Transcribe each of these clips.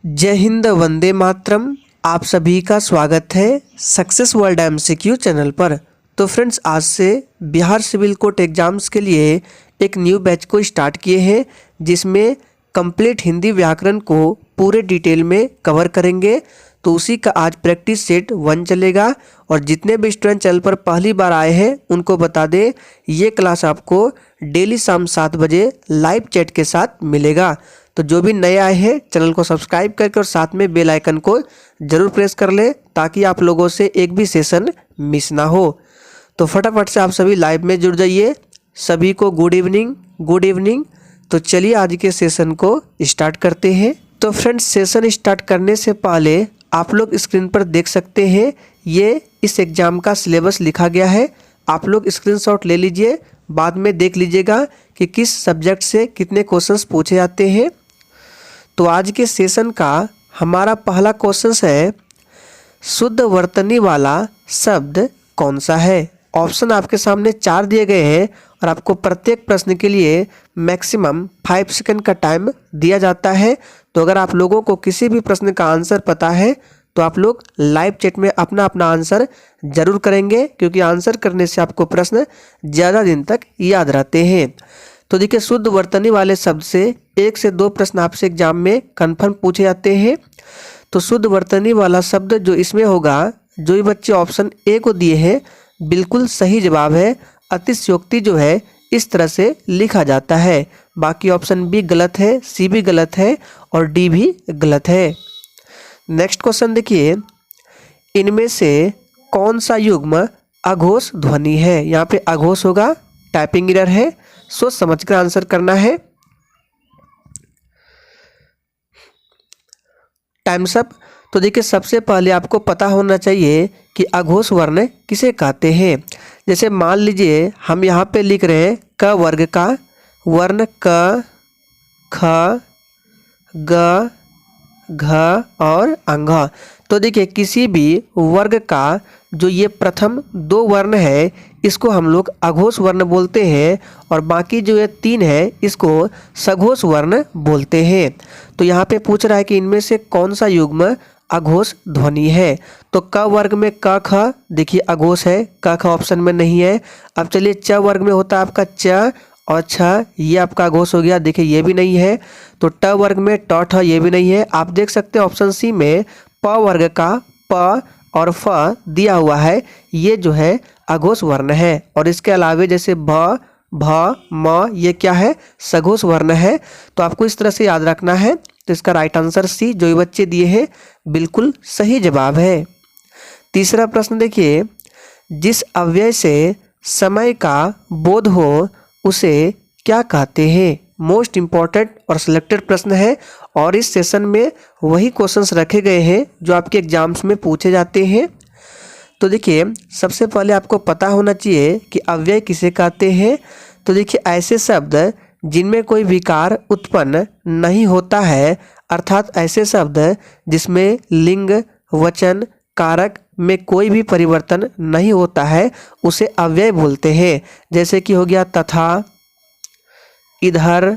जय हिंद, वंदे मातरम। आप सभी का स्वागत है सक्सेस वर्ल्ड एमसीक्यू चैनल पर। तो फ्रेंड्स, आज से बिहार सिविल कोर्ट एग्जाम्स के लिए एक न्यू बैच को स्टार्ट किए हैं, जिसमें कंप्लीट हिंदी व्याकरण को पूरे डिटेल में कवर करेंगे। तो उसी का आज प्रैक्टिस सेट 1 चलेगा। और जितने भी स्टूडेंट चैनल पर पहली बार आए हैं उनको बता दें, ये क्लास आपको डेली शाम 7 बजे लाइव चैट के साथ मिलेगा। तो जो भी नए आए हैं चैनल को सब्सक्राइब करके और साथ में बेल आइकन को जरूर प्रेस कर ले, ताकि आप लोगों से एक भी सेशन मिस ना हो। तो फटाफट से आप सभी लाइव में जुड़ जाइए। सभी को गुड इवनिंग, गुड इवनिंग। तो चलिए आज के सेशन को स्टार्ट करते हैं। तो फ्रेंड्स, सेशन स्टार्ट करने से पहले आप लोग स्क्रीन पर देख सकते हैं, ये इस एग्ज़ाम का सिलेबस लिखा गया है। आप लोग स्क्रीनशॉट ले लीजिए, बाद में देख लीजिएगा कि किस सब्जेक्ट से कितने क्वेश्चंस पूछे जाते हैं। तो आज के सेशन का हमारा पहला क्वेश्चन है, शुद्ध वर्तनी वाला शब्द कौन सा है। ऑप्शन आपके सामने 4 दिए गए हैं और आपको प्रत्येक प्रश्न के लिए मैक्सिमम 5 सेकंड का टाइम दिया जाता है। तो अगर आप लोगों को किसी भी प्रश्न का आंसर पता है तो आप लोग लाइव चैट में अपना अपना आंसर जरूर करेंगे, क्योंकि आंसर करने से आपको प्रश्न ज़्यादा दिन तक याद रहते हैं। तो देखिए, शुद्ध वर्तनी वाले शब्द से 1 से 2 प्रश्न आपसे एग्जाम में कन्फर्म पूछे जाते हैं। तो शुद्ध वर्तनी वाला शब्द जो इसमें होगा, जो ये बच्चे ऑप्शन ए को दिए हैं, बिल्कुल सही जवाब है। अतिशयोक्ति जो है इस तरह से लिखा जाता है। बाकी ऑप्शन बी गलत है, सी भी गलत है और डी भी गलत है। नेक्स्ट क्वेश्चन देखिए, इनमें से कौन सा युग्म अघोष ध्वनि है। यहाँ पे अघोष होगा, टाइपिंग एरर है, सोच समझकर आंसर करना है। Times up. तो देखिए, सबसे पहले आपको पता होना चाहिए कि अघोष वर्ण किसे कहते हैं। जैसे मान लीजिए हम यहाँ पे लिख रहे हैं क वर्ग का वर्ण क, ख, ग, घ और अंग। तो देखिए, किसी भी वर्ग का जो ये प्रथम 2 वर्ण है इसको हम लोग अघोष वर्ण बोलते हैं, और बाकी जो ये 3 है इसको सघोष वर्ण बोलते हैं। तो यहाँ पे पूछ रहा है कि इनमें से कौन सा युग्म अघोष ध्वनि है। तो क वर्ग में क ख देखिए अघोष है, क ख ऑप्शन में नहीं है। अब चलिए, च वर्ग में होता है आपका च और छ, ये आपका अघोष हो गया, देखिए ये भी नहीं है। तो ट वर्ग में ट ठ, ये भी नहीं है। आप देख सकते हैं ऑप्शन सी में प वर्ग का प और फ दिया हुआ है, ये जो है अघोष वर्ण है। और इसके अलावे जैसे भ, भ, म, ये क्या है, सघोष वर्ण है। तो आपको इस तरह से याद रखना है। तो इसका राइट आंसर सी, जो ये बच्चे दिए हैं, बिल्कुल सही जवाब है। तीसरा प्रश्न देखिए, जिस अव्यय से समय का बोध हो उसे क्या कहते हैं। मोस्ट इम्पॉर्टेंट और सिलेक्टेड प्रश्न है, और इस सेशन में वही क्वेश्चंस रखे गए हैं जो आपके एग्जाम्स में पूछे जाते हैं। तो देखिए, सबसे पहले आपको पता होना चाहिए कि अव्यय किसे कहते हैं। तो देखिए, ऐसे शब्द जिनमें कोई विकार उत्पन्न नहीं होता है, अर्थात ऐसे शब्द जिसमें लिंग, वचन, कारक में कोई भी परिवर्तन नहीं होता है, उसे अव्यय बोलते हैं। जैसे कि हो गया तथा, इधर,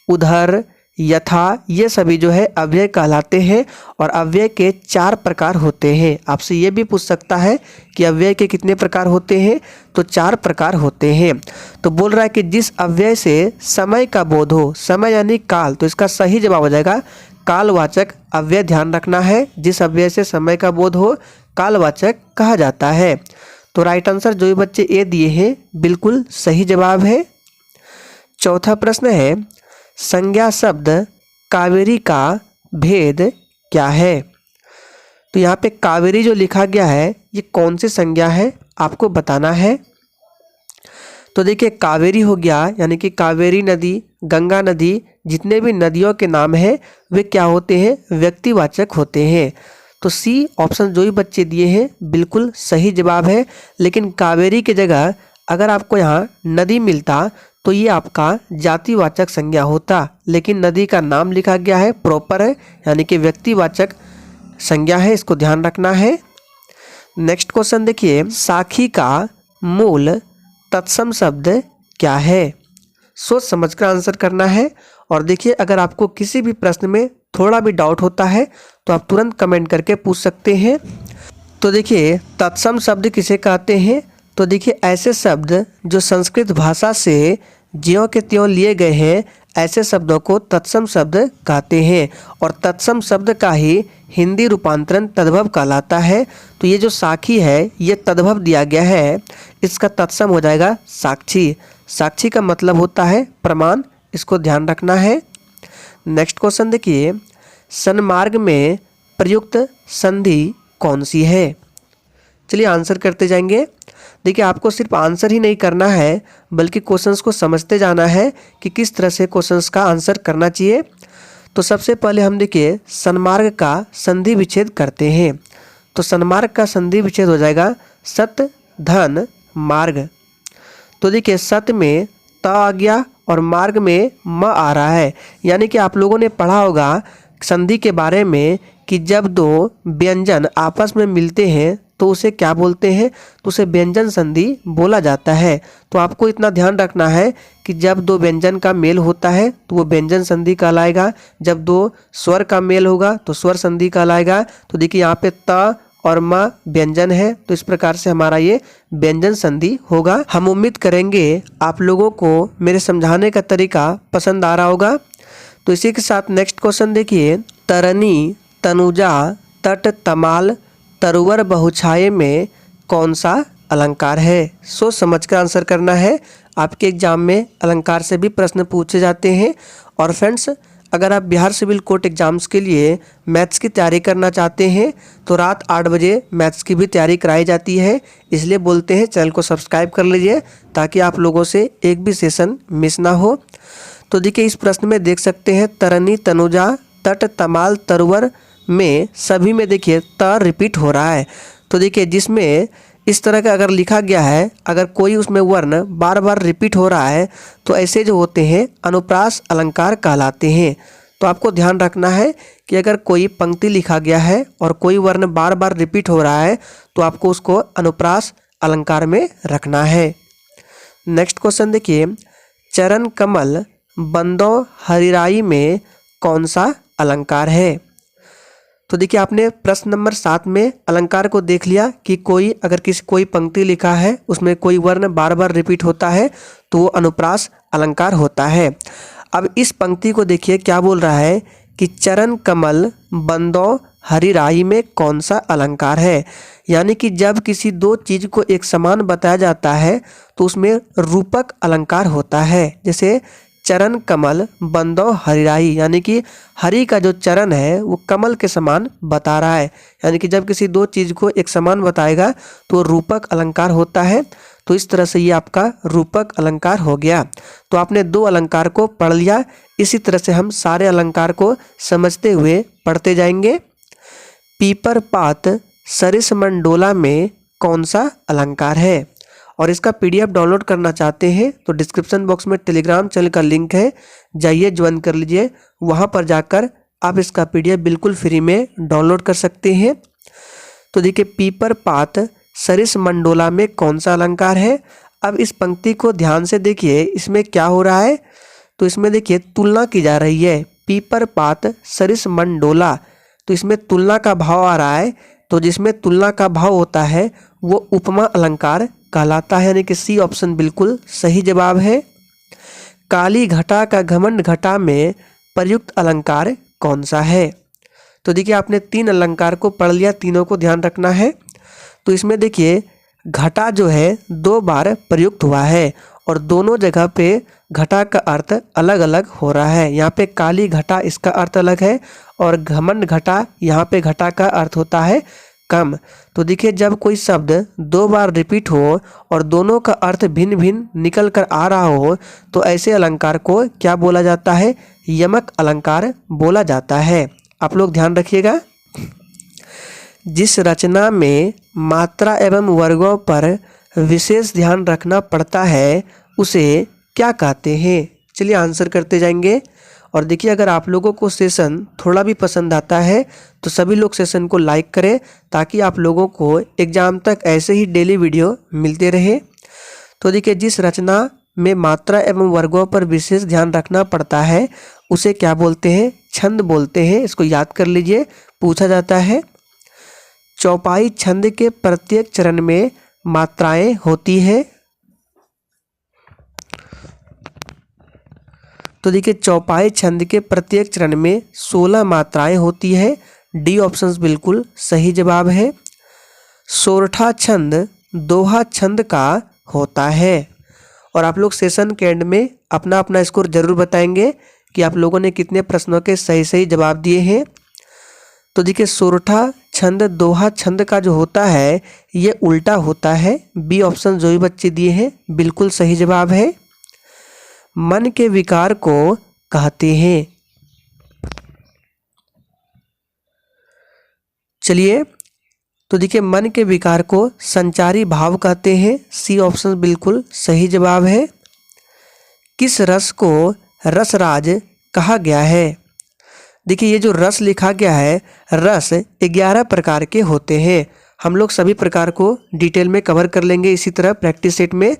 उधर, यथा, ये सभी जो है अव्यय कहलाते हैं। और अव्यय के 4 प्रकार होते हैं। आपसे ये भी पूछ सकता है कि अव्यय के कितने प्रकार होते हैं, तो 4 प्रकार होते हैं। तो बोल रहा है कि जिस अव्यय से समय का बोध हो, समय यानी काल, तो इसका सही जवाब हो जाएगा कालवाचक अव्यय। ध्यान रखना है, जिस अव्यय से समय का बोध हो कालवाचक कहा जाता है। तो राइट आंसर जो ये बच्चे ए दिए हैं, बिल्कुल सही जवाब है। चौथा प्रश्न है, संज्ञा शब्द कावेरी का भेद क्या है। तो यहाँ पे कावेरी जो लिखा गया है, ये कौन सी संज्ञा है आपको बताना है। तो देखिए, कावेरी हो गया, यानी कि कावेरी नदी, गंगा नदी, जितने भी नदियों के नाम हैं वे क्या होते हैं, व्यक्तिवाचक होते हैं। तो सी ऑप्शन जो ही बच्चे दिए हैं बिल्कुल सही जवाब है। लेकिन कावेरी की जगह अगर आपको यहाँ नदी मिलता तो ये आपका जातिवाचक संज्ञा होता, लेकिन नदी का नाम लिखा गया है, प्रॉपर है, यानी कि व्यक्तिवाचक संज्ञा है, इसको ध्यान रखना है। नेक्स्ट क्वेश्चन देखिए, साखी का मूल तत्सम शब्द क्या है। सोच समझकर आंसर करना है। और देखिए अगर आपको किसी भी प्रश्न में थोड़ा भी डाउट होता है तो आप तुरंत कमेंट करके पूछ सकते हैं। तो देखिए तत्सम शब्द किसे कहते हैं? तो देखिए ऐसे शब्द जो संस्कृत भाषा से ज्यों के त्यों लिए गए हैं, ऐसे शब्दों को तत्सम शब्द कहते हैं। और तत्सम शब्द का ही हिंदी रूपांतरण तद्भव कहलाता है। तो ये जो साखी है ये तद्भव दिया गया है, इसका तत्सम हो जाएगा साक्षी। साक्षी का मतलब होता है प्रमाण, इसको ध्यान रखना है। नेक्स्ट क्वेश्चन देखिए, सन्मार्ग में प्रयुक्त संधि कौन सी है? चलिए आंसर करते जाएंगे। देखिए आपको सिर्फ आंसर ही नहीं करना है बल्कि क्वेश्चंस को समझते जाना है कि किस तरह से क्वेश्चंस का आंसर करना चाहिए। तो सबसे पहले हम देखिए सन्मार्ग का संधि विच्छेद करते हैं। तो सन्मार्ग का संधि विच्छेद हो जाएगा सत धन मार्ग। तो देखिए सत में त आ गया और मार्ग में म आ रहा है, यानी कि आप लोगों ने पढ़ा होगा संधि के बारे में कि जब दो व्यंजन आपस में मिलते हैं तो उसे क्या बोलते हैं? तो उसे व्यंजन संधि बोला जाता है। तो आपको इतना ध्यान रखना है कि जब दो व्यंजन का मेल होता है तो वो व्यंजन संधि कहलाएगा, जब दो स्वर का मेल होगा तो स्वर संधि कहलाएगा। तो देखिए यहाँ पे त और म व्यंजन है, तो इस प्रकार से हमारा ये व्यंजन संधि होगा। हम उम्मीद करेंगे आप लोगों को मेरे समझाने का तरीका पसंद आ रहा होगा। तो इसी के साथ नेक्स्ट क्वेश्चन देखिए, तरनी तनुजा तट तमाल तरुवर बहुछाये में कौन सा अलंकार है? सोच समझ कर आंसर करना है। आपके एग्जाम में अलंकार से भी प्रश्न पूछे जाते हैं। और फ्रेंड्स अगर आप बिहार सिविल कोर्ट एग्जाम्स के लिए मैथ्स की तैयारी करना चाहते हैं तो रात 8 बजे मैथ्स की भी तैयारी कराई जाती है, इसलिए बोलते हैं चैनल को सब्सक्राइब कर लीजिए ताकि आप लोगों से एक भी सेशन मिस ना हो। तो देखिए इस प्रश्न में देख सकते हैं तरनी तनुजा तट तमाल तरुवर में सभी में देखिए त रिपीट हो रहा है। तो देखिए जिसमें इस तरह का अगर लिखा गया है, अगर कोई उसमें वर्ण बार बार रिपीट हो रहा है तो ऐसे जो होते हैं अनुप्रास अलंकार कहलाते हैं। तो आपको ध्यान रखना है कि अगर कोई पंक्ति लिखा गया है और कोई वर्ण बार बार रिपीट हो रहा है तो आपको उसको अनुप्रास अलंकार में रखना है। नेक्स्ट क्वेश्चन देखिए, चरण कमल बंदो हरिराई में कौन सा अलंकार है? तो देखिए आपने प्रश्न नंबर 7 में अलंकार को देख लिया कि कोई पंक्ति लिखा है उसमें कोई वर्ण बार बार रिपीट होता है तो वो अनुप्रास अलंकार होता है। अब इस पंक्ति को देखिए क्या बोल रहा है कि चरण कमल बंदो हरिराई में कौन सा अलंकार है, यानी कि जब किसी दो चीज को एक समान बताया जाता है तो उसमें रूपक अलंकार होता है। जैसे चरण कमल बंदो हरिराई, यानी कि हरि का जो चरण है वो कमल के समान बता रहा है, यानी कि जब किसी दो चीज को एक समान बताएगा तो रूपक अलंकार होता है। तो इस तरह से ये आपका रूपक अलंकार हो गया। तो आपने दो अलंकार को पढ़ लिया। इसी तरह से हम सारे अलंकार को समझते हुए पढ़ते जाएंगे। पीपर पात सरिस मंडोला में कौन सा अलंकार है? और इसका PDF डाउनलोड करना चाहते हैं तो डिस्क्रिप्शन बॉक्स में टेलीग्राम चैनल का लिंक है, जाइए ज्वाइन कर लीजिए। वहां पर जाकर आप इसका PDF बिल्कुल फ्री में डाउनलोड कर सकते हैं। तो देखिए पीपर पात सरिस मंडोला में कौन सा अलंकार है? अब इस पंक्ति को ध्यान से देखिए, इसमें क्या हो रहा है? तो इसमें देखिए तुलना की जा रही है। पीपर पात सरिस मंडोला, तो इसमें तुलना का भाव आ रहा है। तो जिसमें तुलना का भाव होता है वो उपमा अलंकार कहलाता है, यानी कि सी ऑप्शन बिल्कुल सही जवाब है। काली घटा का घमंड घटा में प्रयुक्त अलंकार कौन सा है? तो देखिए आपने 3 अलंकार को पढ़ लिया, तीनों को ध्यान रखना है। तो इसमें देखिए घटा जो है 2 बार प्रयुक्त हुआ है और दोनों जगह पे घटा का अर्थ अलग अलग हो रहा है। यहाँ पे काली घटा इसका अर्थ अलग है और घमंड घटा यहाँ पे घटा का अर्थ होता है कम। तो देखिए जब कोई शब्द 2 बार रिपीट हो और दोनों का अर्थ भिन्न भिन्न निकल कर आ रहा हो तो ऐसे अलंकार को क्या बोला जाता है? यमक अलंकार बोला जाता है। आप लोग ध्यान रखिएगा। जिस रचना में मात्रा एवं वर्गों पर विशेष ध्यान रखना पड़ता है उसे क्या कहते हैं? चलिए आंसर करते जाएंगे। और देखिए अगर आप लोगों को सेशन थोड़ा भी पसंद आता है तो सभी लोग सेशन को लाइक करें ताकि आप लोगों को एग्जाम तक ऐसे ही डेली वीडियो मिलते रहे। तो देखिए जिस रचना में मात्रा एवं वर्गों पर विशेष ध्यान रखना पड़ता है उसे क्या बोलते हैं? छंद बोलते हैं। इसको याद कर लीजिए, पूछा जाता है। चौपाई छंद के प्रत्येक चरण में मात्राएं होती है। तो देखिए चौपाई छंद के प्रत्येक चरण में 16 मात्राएं होती है। डी ऑप्शन बिल्कुल सही जवाब है। सोरठा छंद दोहा छंद का होता है। और आप लोग सेशन के एंड में अपना अपना स्कोर जरूर बताएंगे कि आप लोगों ने कितने प्रश्नों के सही सही जवाब दिए हैं। तो देखिए सोरठा छंद दोहा छंद का जो होता है ये उल्टा होता है। बी ऑप्शन जो भी बच्चे दिए हैं बिल्कुल सही जवाब है। मन के विकार को कहते हैं। चलिए तो देखिए मन के विकार को संचारी भाव कहते हैं। सी ऑप्शन बिल्कुल सही जवाब है। किस रस को रसराज कहा गया है? देखिए ये जो रस लिखा गया है, रस 11 प्रकार के होते हैं। हम लोग सभी प्रकार को डिटेल में कवर कर लेंगे इसी तरह प्रैक्टिस सेट में।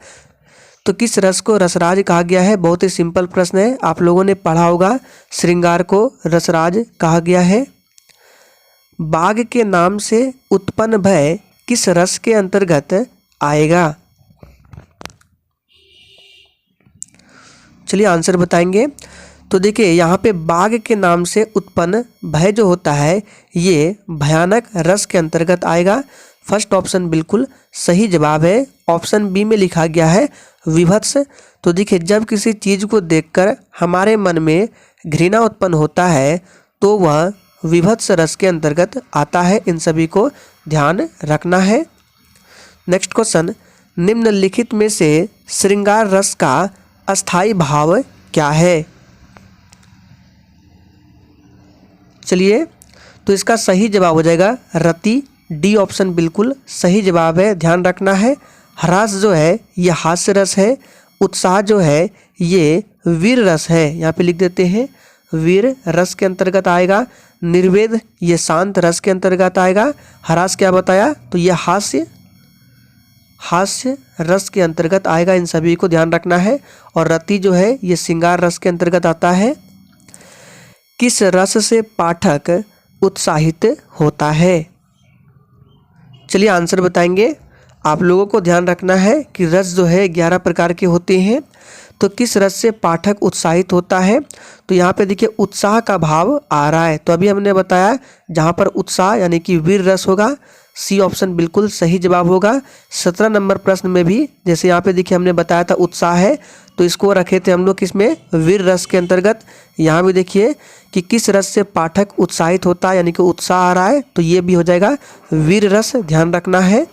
तो किस रस को रसराज कहा गया है? बहुत ही सिंपल प्रश्न है, आप लोगों ने पढ़ा होगा। श्रृंगार को रसराज कहा गया है। बाघ के नाम से उत्पन्न भय किस रस के अंतर्गत आएगा? चलिए आंसर बताएंगे। तो देखिए यहाँ पे बाघ के नाम से उत्पन्न भय जो होता है ये भयानक रस के अंतर्गत आएगा। फर्स्ट ऑप्शन बिल्कुल सही जवाब है। ऑप्शन बी में लिखा गया है विभत्स। तो देखिए जब किसी चीज़ को देखकर हमारे मन में घृणा उत्पन्न होता है तो वह विभत्स रस के अंतर्गत आता है। इन सभी को ध्यान रखना है। नेक्स्ट क्वेश्चन, निम्नलिखित में से श्रृंगार रस का अस्थाई भाव क्या है? चलिए तो इसका सही जवाब हो जाएगा रति। डी ऑप्शन बिल्कुल सही जवाब है, ध्यान रखना है। ह्रास जो है ये हास्य रस है। उत्साह जो है ये वीर रस है, यहाँ पे लिख देते हैं वीर रस के अंतर्गत आएगा। निर्वेद ये शांत रस के अंतर्गत आएगा। ह्रास क्या बताया? तो ये हास्य रस के अंतर्गत आएगा। इन सभी को ध्यान रखना है। और रति जो है ये श्रृंगार रस के अंतर्गत आता है। किस रस से पाठक उत्साहित होता है? चलिए आंसर बताएंगे। आप लोगों को ध्यान रखना है कि रस जो है 11 प्रकार के होते हैं। तो किस रस से पाठक उत्साहित होता है? तो यहाँ पे देखिए उत्साह का भाव आ रहा है। तो अभी हमने बताया जहाँ पर उत्साह यानी कि वीर रस होगा। सी ऑप्शन बिल्कुल सही जवाब होगा। 17 नंबर प्रश्न में भी जैसे यहाँ पे देखिए हमने बताया था उत्साह है, तो इसको रखे थे हम लोग किसमें? वीर रस के अंतर्गत। यहाँ भी देखिए कि किस रस से पाठक उत्साहित होता है यानी कि उत्साह आ रहा है, तो ये भी हो जाएगा वीर रस, ध्यान रखना है।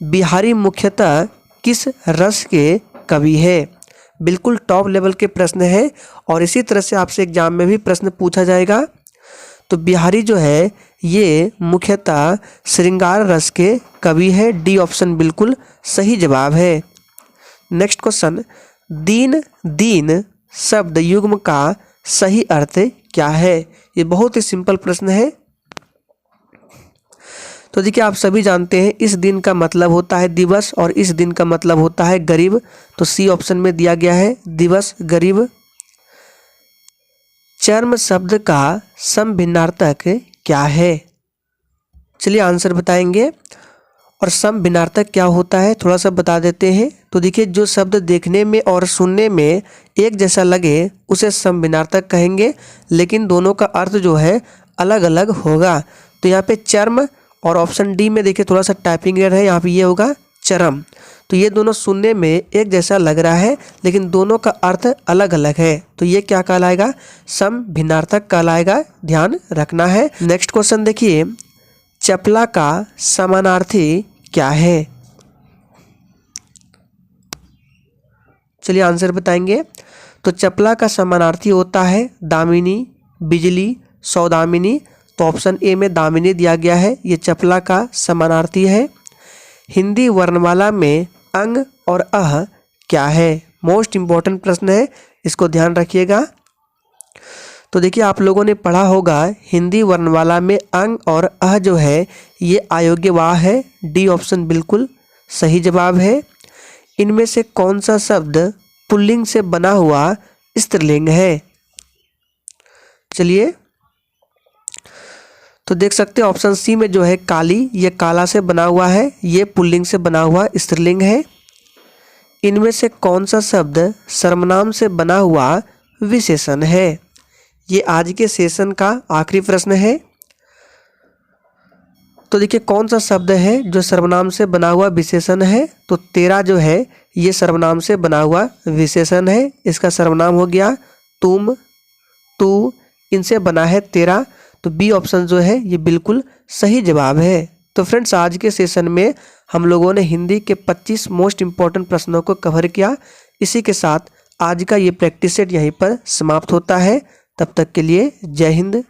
बिहारी मुख्यतः किस रस के कवि है? बिल्कुल टॉप लेवल के प्रश्न है और इसी तरह से आपसे एग्जाम में भी प्रश्न पूछा जाएगा। तो बिहारी जो है ये मुख्यतः श्रृंगार रस के कवि है। डी ऑप्शन बिल्कुल सही जवाब है। नेक्स्ट क्वेश्चन, दीन दीन शब्द युग्म का सही अर्थ क्या है? ये बहुत ही सिंपल प्रश्न है। तो देखिए आप सभी जानते हैं इस दिन का मतलब होता है दिवस और इस दिन का मतलब होता है गरीब। तो सी ऑप्शन में दिया गया है दिवस गरीब। चर्म शब्द का समभिन्नार्थक क्या है? चलिए आंसर बताएंगे। और समभिन्नार्थक क्या होता है थोड़ा सा बता देते हैं। तो देखिए जो शब्द देखने में और सुनने में एक जैसा लगे उसे समभिन्नार्थक कहेंगे, लेकिन दोनों का अर्थ जो है अलग अलग होगा। तो यहाँ पे चर्म और ऑप्शन डी में देखिए थोड़ा सा टाइपिंग एरर है, यहाँ पे ये होगा चरम। तो ये दोनों सुनने में एक जैसा लग रहा है लेकिन दोनों का अर्थ अलग अलग है। तो ये क्या कहलाएगा? समभिन्नार्थक कहलाएगा, ध्यान रखना है। नेक्स्ट क्वेश्चन देखिए, चपला का समानार्थी क्या है? चलिए आंसर बताएंगे। तो चपला का समानार्थी होता है दामिनी, बिजली, सौदामिनी। तो ऑप्शन ए में दामिनी दिया गया है, ये चपला का समानार्थी है। हिंदी वर्णमाला में अंग और अह क्या है? मोस्ट इम्पॉर्टेंट प्रश्न है, इसको ध्यान रखिएगा। तो देखिए आप लोगों ने पढ़ा होगा हिंदी वर्णमाला में अंग और अह जो है ये अयोग्य वाह है। डी ऑप्शन बिल्कुल सही जवाब है। इनमें से कौन सा शब्द पुल्लिंग से बना हुआ स्त्रीलिंग है? चलिए, तो देख सकते हैं ऑप्शन सी में जो है काली, ये काला से बना हुआ है, ये पुल्लिंग से बना हुआ स्त्रीलिंग है। इनमें से कौन सा शब्द सर्वनाम से बना हुआ विशेषण है? ये आज के सेशन का आखिरी प्रश्न है। तो देखिए कौन सा शब्द है जो सर्वनाम से बना हुआ विशेषण है? तो तेरा जो है ये सर्वनाम से बना हुआ विशेषण है। इसका सर्वनाम हो गया तुम, तू, इनसे बना है तेरा। तो बी ऑप्शन जो है ये बिल्कुल सही जवाब है। तो फ्रेंड्स, आज के सेशन में हम लोगों ने हिंदी के 25 मोस्ट इम्पॉर्टेंट प्रश्नों को कवर किया। इसी के साथ आज का ये प्रैक्टिस सेट यहीं पर समाप्त होता है। तब तक के लिए जय हिंद,